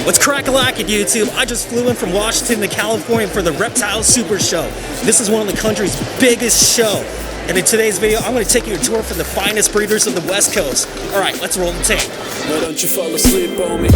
What's crack-a-lackin' YouTube? I just flew in from Washington to California for the Reptile Super Show. This is one of the country's biggest show. And in today's video, I'm going to take you a tour for the finest breeders of the West Coast. All right, let's roll the tape. Why don't you fall asleep on me?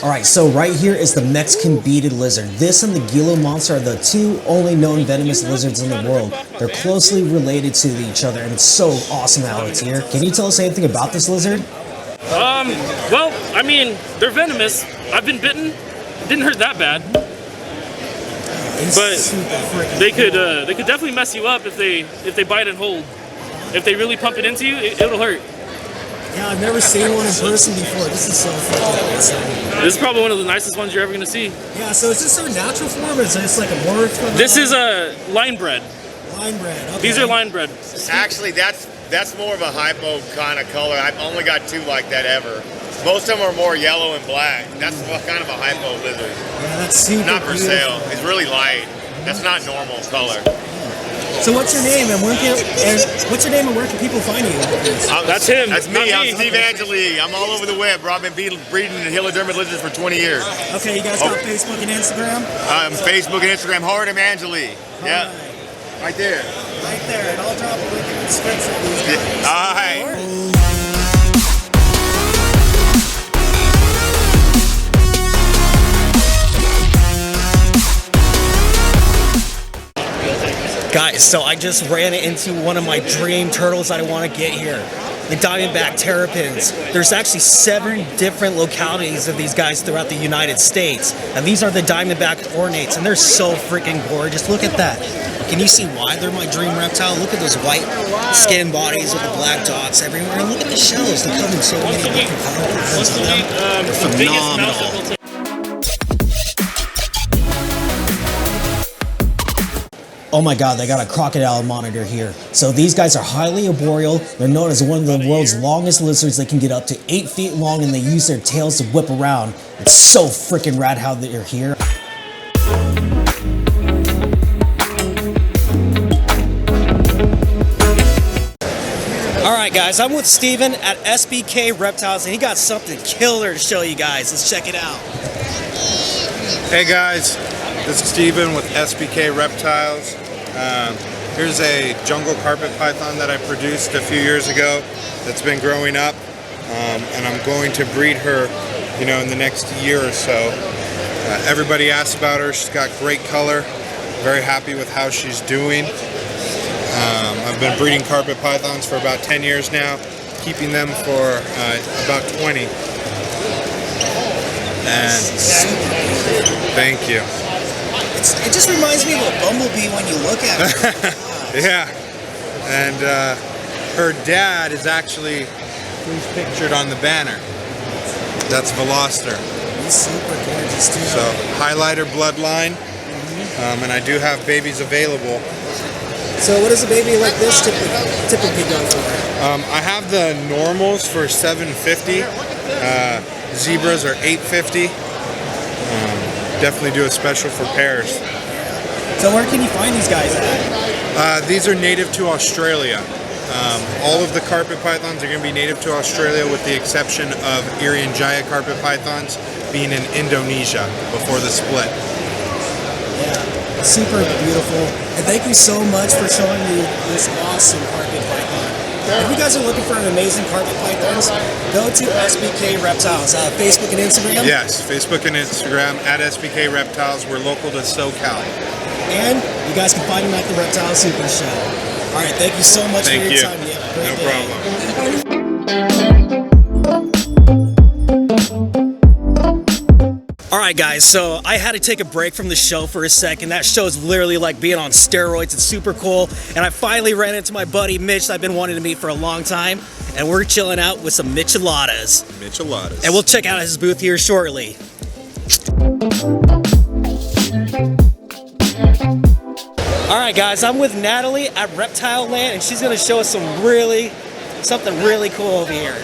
Alright, so right here is the Mexican beaded lizard. This and the Gila monster are the two only known venomous lizards in the world. They're closely related to each other, and it's so awesome how it's here. Can you tell us anything about this lizard? Well, I mean, they're venomous. I've been bitten. Didn't hurt that bad. But they could definitely mess you up if they bite and hold. If they really pump it into you, it'll hurt. Yeah, I've never seen one in person before. This is so freaking awesome. This is probably one of the nicest ones you're ever gonna see. Yeah, so is this a natural form or is this like a morph? This is a line bred. Line bred, okay. These are line bred. Actually, that's more of a hypo kind of color. I've only got two like that ever. Most of them are more yellow and black. That's kind of a hypo lizard. Yeah, that's super Not for beautiful. sale. It's really light. That's not normal color. So what's your name and where can people find you? That's him. That's me. Not I'm Steve Angeli. I'm all over the web, bro. I've been breeding Heloderma lizards for 20 years. Okay, you guys got Facebook and Instagram? Facebook and Instagram, Hardem Angeli. Yeah. Right there. Right there, and I'll drop a link in the description of these guys. All right. Guys, so I just ran into one of my dream turtles that I want to get here. The diamondback terrapins. There's actually 7 different localities of these guys throughout the United States. And these are the diamondback ornates, and they're so freaking gorgeous. Look at that. Can you see why they're my dream reptile? Look at those white skin bodies with the black dots everywhere. And look at the shells. They come in so many different color patterns of them. They're phenomenal. Oh my god, they got a crocodile monitor here. So these guys are highly arboreal. They're known as one of the world's longest lizards. They can get up to 8 feet long and they use their tails to whip around. It's so freaking rad how they're here. Alright guys, I'm with Steven at SBK Reptiles and he got something killer to show you guys. Let's check it out. Hey guys, this is Steven with SBK Reptiles. Here's a jungle carpet python that I produced a few years ago that's been growing up, and I'm going to breed her, in the next year or so. Everybody asks about her. She's got great color. Very happy with how she's doing. I've been breeding carpet pythons for about 10 years now, keeping them for about 20. And thank you. It just reminds me of a bumblebee when you look at it. Yeah, and her dad is actually who's pictured on the banner. That's Veloster. He's super gorgeous too. So highlighter bloodline, and I do have babies available. So what does a baby like this typically go for? I have the normals for $750. Zebras are $850. Definitely do a special for pairs. So where can you find these guys at? These are native to Australia. All of the carpet pythons are going to be native to Australia with the exception of Irian Jaya carpet pythons being in Indonesia before the split. Yeah, super beautiful. And thank you so much for showing me this awesome carpet python. If you guys are looking for an amazing carpet pythons, go to SBK Reptiles. Facebook and Instagram? Yes, Facebook and Instagram at SBK Reptiles. We're local to SoCal. And you guys can find them at the Reptile Super Show. All right, thank you so much for your time. You have a great day. No problem. Alright guys, so I had to take a break from the show for a second. That show is literally like being on steroids. It's super cool. And I finally ran into my buddy Mitch that I've been wanting to meet for a long time. And we're chilling out with some micheladas. Micheladas. And we'll check out his booth here shortly. Alright guys, I'm with Natalie at Reptile Land and she's going to show us something really cool over here.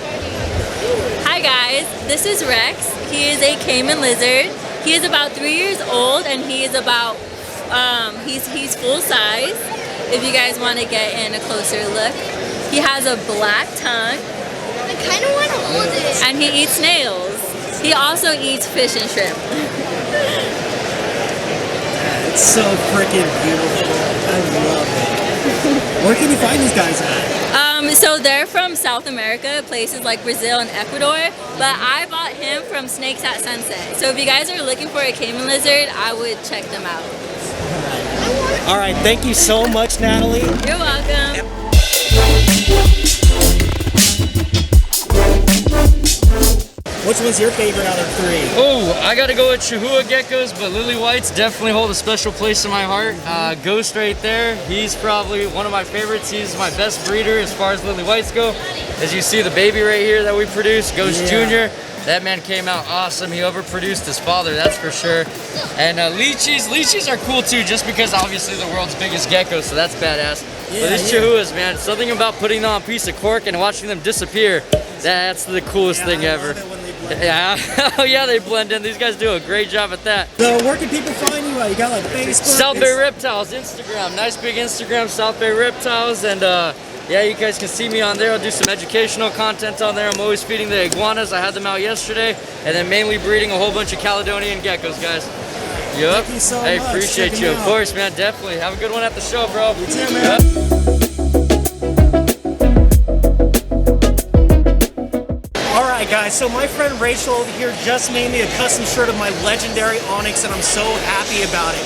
Hi guys, this is Rex. He is a Cayman lizard. He is about 3 years old and he is about He's full size. If you guys want to get in a closer look, he has a black tongue. I kind of want to hold it. And he eats snails. He also eats fish and shrimp. It's so freaking beautiful. I love it. Where can you find these guys at? So they're from South America, places like Brazil and Ecuador, but I bought him from Snakes at Sunset. So if you guys are looking for a Cayman lizard, I would check them out. All right, thank you so much, Natalie. You're welcome. Which one's your favorite out of 3? Oh, I gotta go with Chihuahua geckos, but lily whites definitely hold a special place in my heart. Ghost right there, he's probably one of my favorites. He's my best breeder as far as lily whites go. As you see, the baby right here that we produced, Ghost Junior, that man came out awesome. He overproduced his father, that's for sure. And leeches are cool too, just because obviously the world's biggest gecko, so that's badass. But these Chihuahuas, man, something about putting on a piece of cork and watching them disappear, that's the coolest thing ever. Yeah, oh yeah, they blend in. These guys do a great job at that. So where can people find you at? You got like Facebook? South Bay Reptiles, Instagram. Nice big Instagram, South Bay Reptiles. And yeah, you guys can see me on there. I'll do some educational content on there. I'm always feeding the iguanas. I had them out yesterday. And then mainly breeding a whole bunch of Caledonian geckos, guys. Yep. Thank you so Hey, much. appreciate you. Of course, man. Definitely. Have a good one at the show, bro. You too, man. Yep. Alright guys, so my friend Rachel over here just made me a custom shirt of my legendary onyx and I'm so happy about it.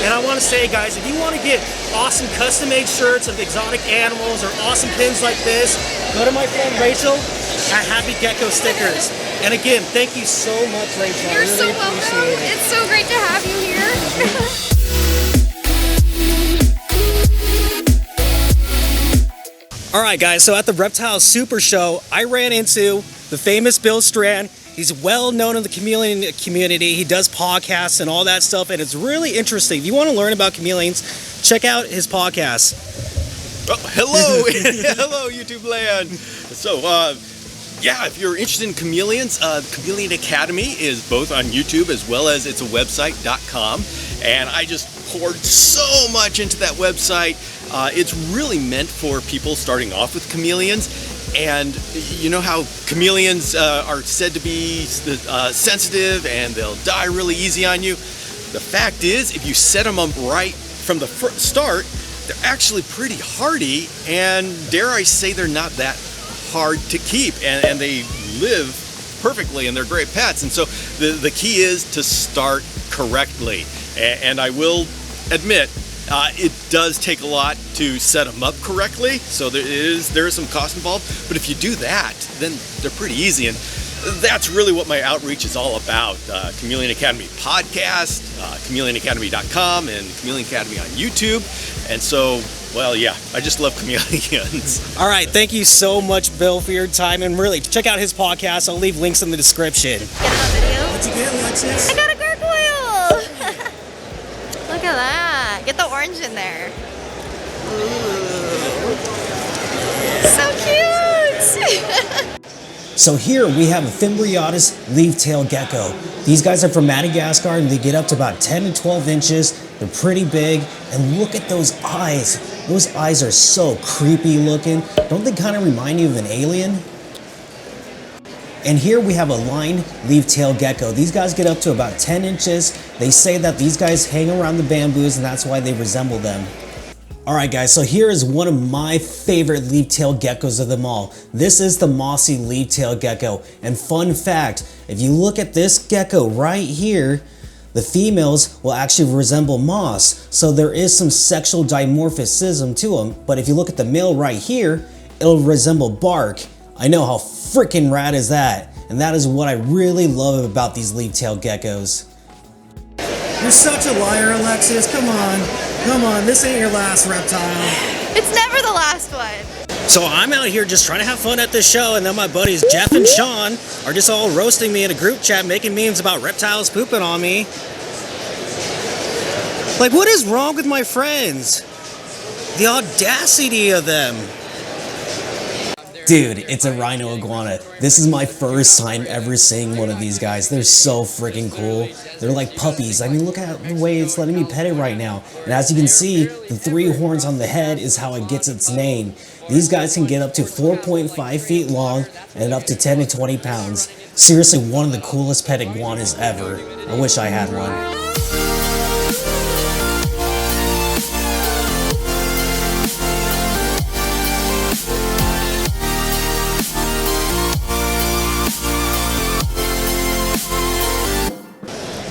And I want to say guys, if you want to get awesome custom made shirts of exotic animals or awesome pins like this, go to my friend Rachel at Happy Gecko Stickers. And again, thank you so much Rachel. You're I really so welcome. appreciate it. It's so great to have you here. Alright guys, so at the Reptile Super Show, I ran into the famous Bill Strand. He's well known in the chameleon community. He does podcasts and all that stuff, and it's really interesting. If you want to learn about chameleons, check out his podcast. Oh, hello, hello YouTube land. So, yeah, if you're interested in chameleons, Chameleon Academy is both on YouTube as well as it's a website.com. And I just poured so much into that website. It's really meant for people starting off with chameleons. And you know how chameleons are said to be sensitive and they'll die really easy on you? The fact is, if you set them up right from the start, they're actually pretty hardy, and dare I say they're not that hard to keep, and they live perfectly and they're great pets. And so the key is to start correctly. And I will admit, it does take a lot to set them up correctly, so there is some cost involved, but if you do that, then they're pretty easy, and that's really what my outreach is all about. Chameleon Academy podcast, ChameleonAcademy.com, and Chameleon Academy on YouTube. And so, well, yeah, I just love chameleons. All right, thank you so much, Bill, for your time, and really check out his podcast. I'll leave links in the description. Get that video. What'd you get, Alexis? I got a gargoyle. Look at that. Get the orange in there. Ooh. So cute. So here we have a Fimbriatus leaf-tailed gecko. These guys are from Madagascar and they get up to about 10 to 12 inches. They're pretty big, and look at those eyes. Those eyes are so creepy looking. Don't they kind of remind you of an alien? And here we have a lined leaf-tailed gecko. These guys get up to about 10 inches. They say that these guys hang around the bamboos and that's why they resemble them. Alright guys, so here is one of my favorite leaf-tailed geckos of them all. This is the mossy leaf-tailed gecko. And fun fact, if you look at this gecko right here, the females will actually resemble moss. So there is some sexual dimorphism to them. But if you look at the male right here, it'll resemble bark. I know, how freaking rad is that? And that is what I really love about these leaf-tailed geckos. You're such a liar, Alexis. Come on, this ain't your last reptile. It's never the last one. So I'm out here just trying to have fun at this show, and then my buddies Jeff and Sean are just all roasting me in a group chat, making memes about reptiles pooping on me. Like, what is wrong with my friends? The audacity of them. Dude, it's a rhino iguana. This is my first time ever seeing one of these guys. They're so freaking cool. They're like puppies. I mean, look at the way it's letting me pet it right now. And as you can see, the 3 horns on the head is how it gets its name. These guys can get up to 4.5 feet long and up to 10 to 20 pounds. Seriously, one of the coolest pet iguanas ever. I wish I had one.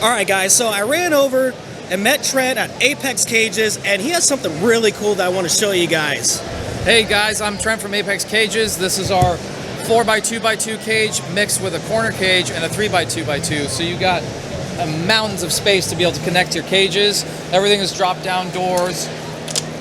Alright guys, so I ran over and met Trent at Apex Cages, and he has something really cool that I want to show you guys. Hey guys, I'm Trent from Apex Cages. This is our 4x2x2 cage mixed with a corner cage and a 3x2x2. So you got mountains of space to be able to connect your cages. Everything is drop down doors.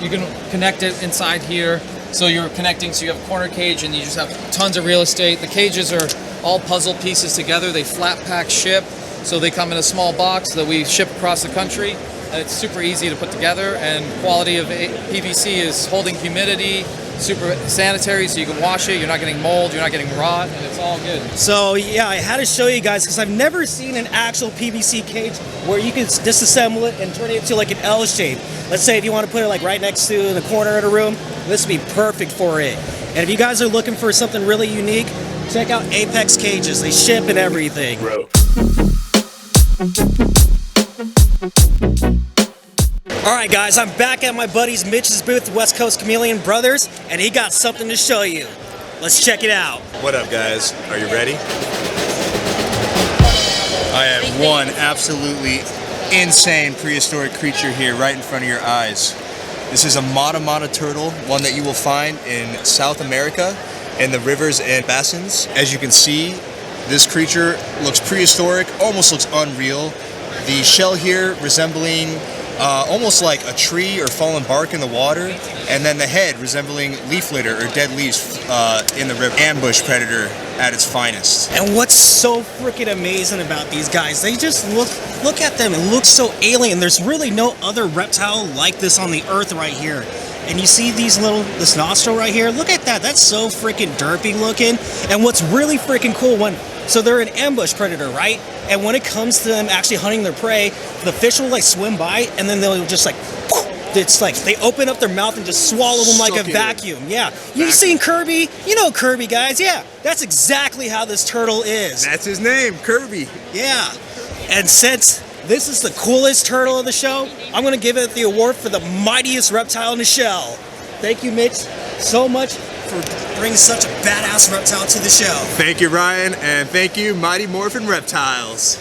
You can connect it inside here. So you're connecting, so you have a corner cage and you just have tons of real estate. The cages are all puzzle pieces together. They flat pack ship. So they come in a small box that we ship across the country, and it's super easy to put together, and quality of PVC is holding humidity, super sanitary, so you can wash it, you're not getting mold, you're not getting rot, and it's all good. So yeah, I had to show you guys because I've never seen an actual PVC cage where you can disassemble it and turn it into like an L shape. Let's say if you want to put it like right next to in the corner of the room, this would be perfect for it. And if you guys are looking for something really unique, check out Apex Cages. They ship and everything. Bro. Alright guys, I'm back at my buddy's Mitch's booth, West Coast Chameleon Brothers, and he got something to show you. Let's check it out. What up guys? Are you ready? I have one absolutely insane prehistoric creature here right in front of your eyes. This is a mata turtle, one that you will find in South America in the rivers and basins. As you can see, this creature looks prehistoric, almost looks unreal. The shell here resembling almost like a tree or fallen bark in the water, and then the head resembling leaf litter or dead leaves in the river. Ambush predator at its finest. And what's so freaking amazing about these guys, they just look at them, it looks so alien. There's really no other reptile like this on the earth right here. And you see this nostril right here, look at that, that's so freaking derpy looking. And what's really freaking cool, so they're an ambush predator, right? And when it comes to them actually hunting their prey, the fish will like swim by and then they'll just like, it's like they open up their mouth and just swallow them like a vacuum. Yeah, you've seen Kirby, you know Kirby guys, yeah. That's exactly how this turtle is. That's his name, Kirby. Yeah, and since this is the coolest turtle of the show, I'm gonna give it the award for the mightiest reptile in the shell. Thank you, Mitch, so much for bringing such a badass reptile to the show. Thank you, Ryan, and thank you, Mighty Morphin Reptiles.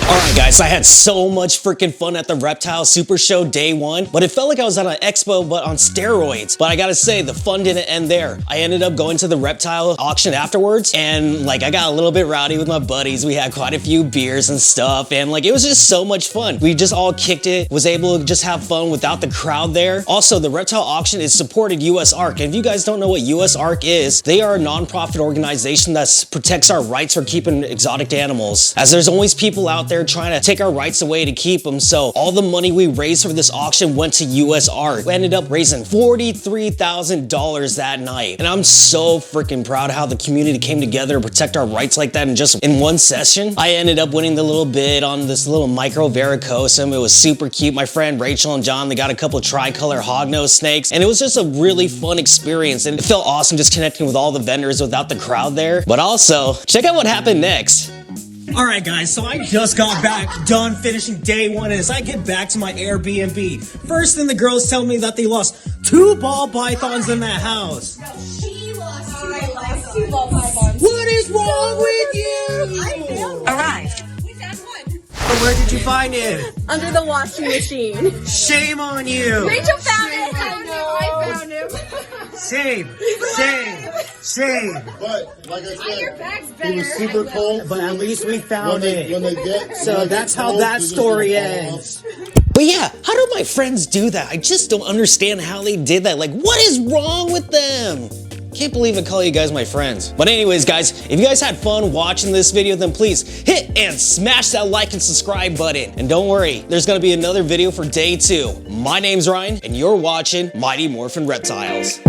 Alright guys, I had so much freaking fun at the Reptile Super Show day 1, but it felt like I was at an expo but on steroids. But I gotta say, the fun didn't end there. I ended up going to the reptile auction afterwards, and like I got a little bit rowdy with my buddies. We had quite a few beers and stuff, and like it was just so much fun. We just all kicked it, was able to just have fun without the crowd there. Also, the reptile auction is supported US ARC, and if you guys don't know what US ARC is, they are a non-profit organization that protects our rights for keeping exotic animals. As there's always people out there trying to take our rights away to keep them, so all the money we raised for this auction went to US ARC. We ended up raising $43,000 that night, and I'm so freaking proud how the community came together to protect our rights like that, and just in one session. I ended up winning the little bid on this little micro varicosum. It was super cute. My friend Rachel and John, they got a couple tricolor hognose snakes, and it was just a really fun experience, and it felt awesome just connecting with all the vendors without the crowd there. But also, check out what happened next. Alright guys, so I just got back, done finishing day 1, and as I get back to my Airbnb, first thing the girls tell me that they lost 2 ball pythons in that house. No, she lost 2 ball pythons. What is wrong with you? I found one. Arrived. We found one. But where did you find it? Under the washing machine. Shame on you. Rachel found it. I found him. Shame. But like I said, Your bag's it was super cold. But at least we found it. When they get, so that's how that story ends. But yeah, how do my friends do that? I just don't understand how they did that. Like, what is wrong with them? Can't believe I call you guys my friends. But anyways, guys, if you guys had fun watching this video, then please hit and smash that like and subscribe button. And don't worry, there's gonna be another video for day 2. My name's Ryan, and you're watching Mighty Morphin Reptiles.